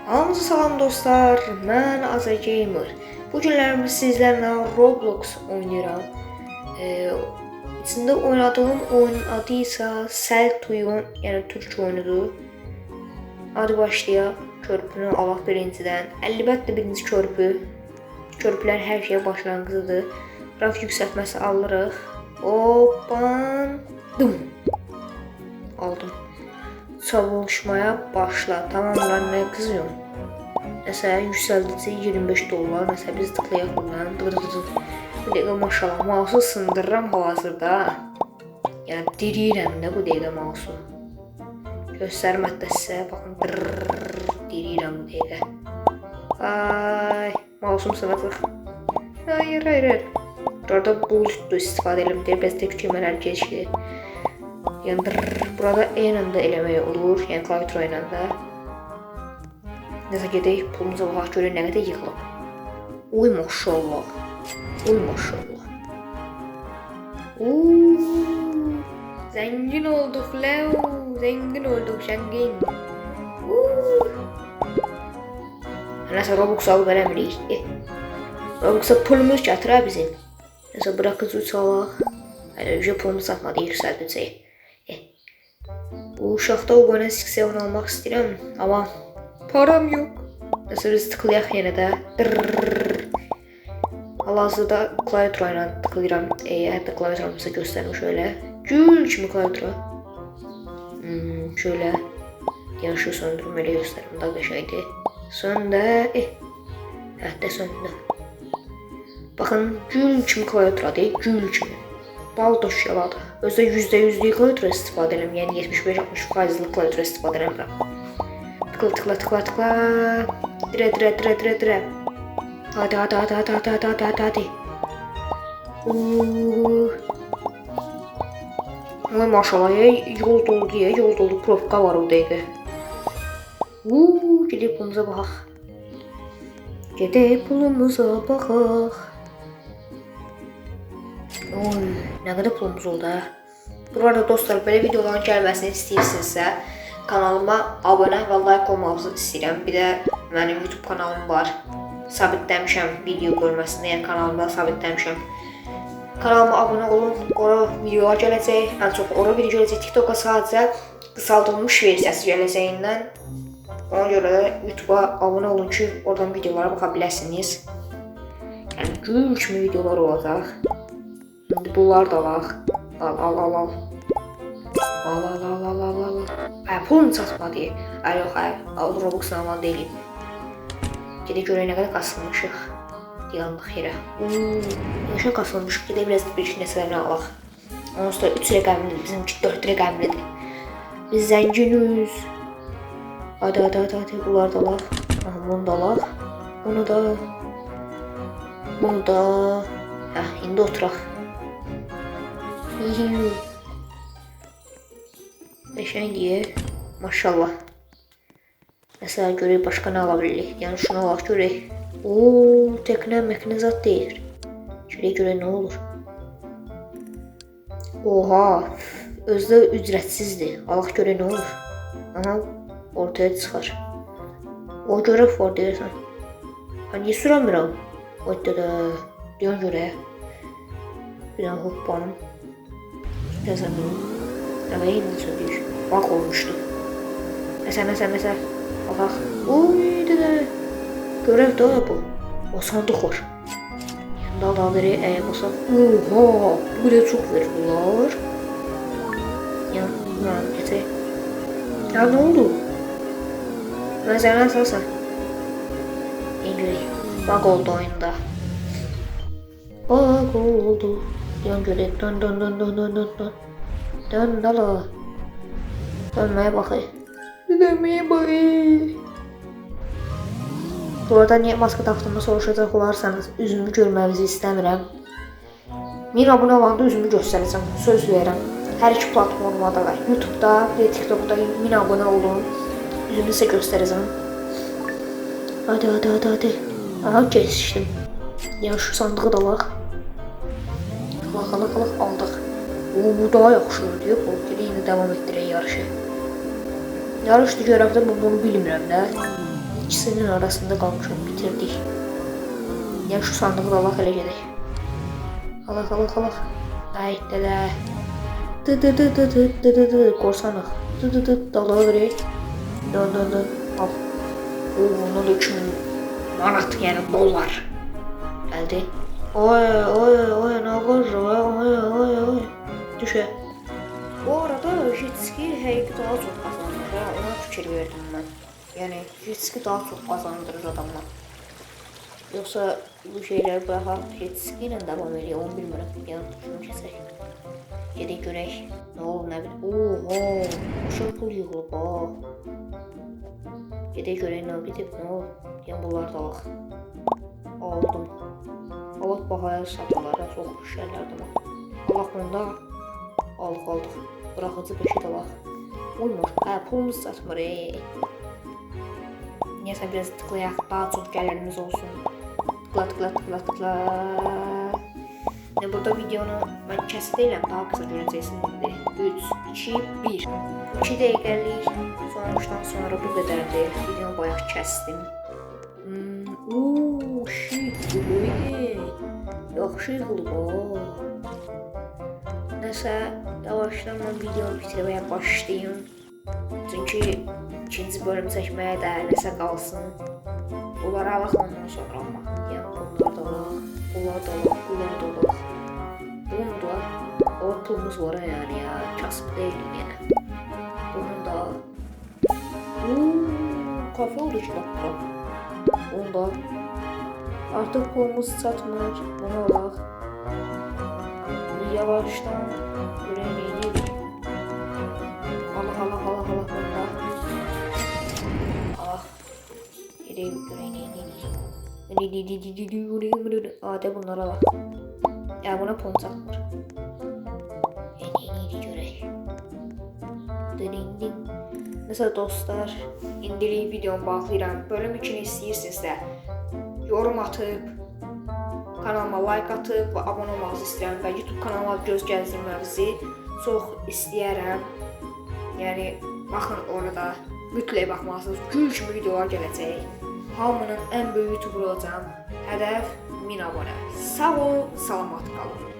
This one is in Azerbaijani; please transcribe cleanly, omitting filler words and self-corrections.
Hamınıza salam dostlar, mən Azra Gamer. Bu günlərimiz sizlərlə Roblox oynayıram. İçində oynadığım oyunun adı isə Celtoon, yəni türk oyunudur. Hadi başlayaq. Körpünü alaq birincidən. Əlbəttə birinci körpü. Körpülər hər şeyə başlanğıcıdır. Qrafik yüksəltməsi alırıq. Hoppan. Dım. Aldım. Çalışmaya başla. Tamam lan, ne kızıyorum? Mesela yüksəldici $25. Mesela biz tıklayaq bundan. Bu dəqiqə maşallah mouse'u sındırıram hal-hazırda. Yəni diriyirəm də bu dəqiqə mouse'u. Göstərməkdə sizə baxın. Diriyirəm bu dəqiqə. Ay, mouse'um sınacaq. Hayır. Burada bulutdu istifadə edelim deyə bəs tepkimələr keçdi. Yəni burada eyni anda eləmək olur, yəni klaviatura ilə də. Nəsə gedək, pulumuza baxaq görək nə qədər yığılıb. Uy maşallah. Zəngin olduq ləv, zəngin. Nəsə Roblox alıb eləmirik. Roblox'a pulumuz gətirə bizim. Nəsə bırakıcı uçalaq. Hələ pulumuz atmadı, yüksəldəcək. Bu uşaqda o boyuna siksiyonu almaq istəyirəm, amma param yox. Nəsə biz tıklayaq yenə də. Hal-hazırda klaviatura ilə tıklayıram. Hətta klaviaturamızı göstərim şöyle. Gül kimi klaviatura. Şöyle yanışı söndürüm, elə göstərim. Daha qəşəngdir. Söndə. Hətta söndü. Baxın, gül kimi klaviaturadır, gül kimi. Bal döşəladı. Özdə %100'lük klaviatura istifadə edirəm, yəni 75-60%'lik klaviatura istifadə edirəm. Tıkla. Dirə. Hadi. Oy maşallah, yol doldu, profka var o dəqiqə. Gedib pulumuza baxaq. Oy, nə qədər pulumuz oldu ha. Bu arada dostlar, belə videoların gəlməsini istəyirsinizsə kanalıma abunə və like olmağınızı istəyirəm. Bir də mənim YouTube kanalım var. Sabitləmişəm video görməsində, yəni kanalımda sabitləmişəm. Kanalıma abunə olun, ora videolar gələcək. Ən çox ora video gələcək. TikTok'a sadəcə qısaldılmış versiyası gələcəyindən. Ona görə də YouTube'a abunə olun ki, oradan videolara baxa biləsiniz. Yəni gül kimi videolar olacaq. İndi bunlar da var. Al. Pulum çatmadı. Yox, Roblox'dan alan deyiləm. Gedək görək nə qədər qasılmışıq. Yanlıq yerə. Yaşa qasılmışıq. Gedək biraz bir nəsələrini alaq. Onun üstə 3 rəqəmlidir, bizimki 4 rəqəmlidir. Biz zənginiz. Hadi. Bunlar da alaq. Bunu da alaq. Bunu da. İndi oturaq. Qəşəngdir. Maşallah. Məsələn görək başqa nə ala bilirik. Yəni şunu alaq görək. Teknə zat deyir. Görək nə olur. Oha. Özdə ücretsizdir. Alaq görək nə olur. Aha. Ortaya çıxar. O görək var deyirsən. Niyə sürəmirəm? Deyən görək. Bir dənə hoppanım. Yazamıyorum. Ama yine söylüyor. Bak olmuştu. Mesela. Bak. Oy dede. Görev daha bu. O sandık var. Dalları basak. Oha. Bu da çok veriyorlar. Ya yeter. Ya ne oldu? Mesela nasılsa. İngiliz. Bak oldu oyunda. Bak oldu. Yan göre dön. Dön dala. Dönmeye bakayım. Bu arada niye maske taktığımı soruşacaq olarsanız üzümü görmənizi istəmirəm. 1000 abunə olanda üzümü göstərəcəm. Söz verirəm. Hər iki platformada da, YouTube'da və TikTok'da 1000 abunə olun. Üzümü sizə göstərəcəm. Hadi. Aha keçdim. Yəni şu sandığı da alaq. Aldıq. Bu daha yaxşıdır. Yine devam etdirək yarışı. Yarışdı görəvdə bunu bilmirəm də. İkisinin arasında qalmışam, bitirdik. Yəni şu sandığı da Allah elə gedək. Allah. Ay dədə. Dı. Korsanıq. Dı. Dalağa verək. Dı. Al. Onu da 2000 manat, yəni dollar. Gəldi. Oy, nə qırır, oy. Düşə. Bu arada jet ski həqiqi daha çox qazandırır. Ona fikir verdim mən. Yəni jet ski daha çox qazandırır adamlar. Yoxsa bu şeylər bıraxaq jet ski ilə davam edir. 11 minut videonun şunu kəsək. Gedək görək. Nə olur, nə bilir. Oho, uşaq pul yığılıb ha. Gedək görək nə bitib, nə olur. Yəni bunlar da alaq. Aldım. Allah bahaya satırlar, çox şeylərdir. Allah bunda aldıq. Bıraxıcı beşi də alaq. Olmur. Pulumuz satmır. Niyəsə biraz tıklayaq, daha çox gəlirimiz olsun. Tıkla. Burada videonu mən kəsi deyiləm, daha qısa görəcəksiniz. 3, 2, 1. 2 dəqiqəlik sonuçdan sonra bu qədərdir. Videonu bayaq kəsdim. Yaxşı yığılıb o. Nəsə, yavaşdan mən videonu bitirməyə başlayayım. Çünki ikinci bölüm çəkməyə də nəsə qalsın. Bunları alaq ondan sonra almaq. Yəni bunlar da alaq. Bunlar da alaq. Bunun da o pulumuz var yəni ya. Kasıb deyil yəni. Bunun da kafe oldu ki dakika. Bunun da artıq pulumuz çatmır. Bunu alaq. Yavaşdan görək nə edirik. Allah bunda. Gedək görək nə edirik. Adə bunları alaq. Buna pul çatmır. Nə görək. Nəsə dostlar, indilik videomu bağlayıram. Bölüm 2-ni istəyirsinizsə yorum atıb, kanalıma like atıb və abunə olmağınızı istəyirəm və YouTube kanalıma göz gəzdirmənizi çox istəyərəm. Yəni baxın orada mütləq baxmalısınız. Gül kimi videolar gələcək. Hamının ən böyük YouTuber olacağam. Hədəf 1000 abunə. Sağ ol, salamat qalın.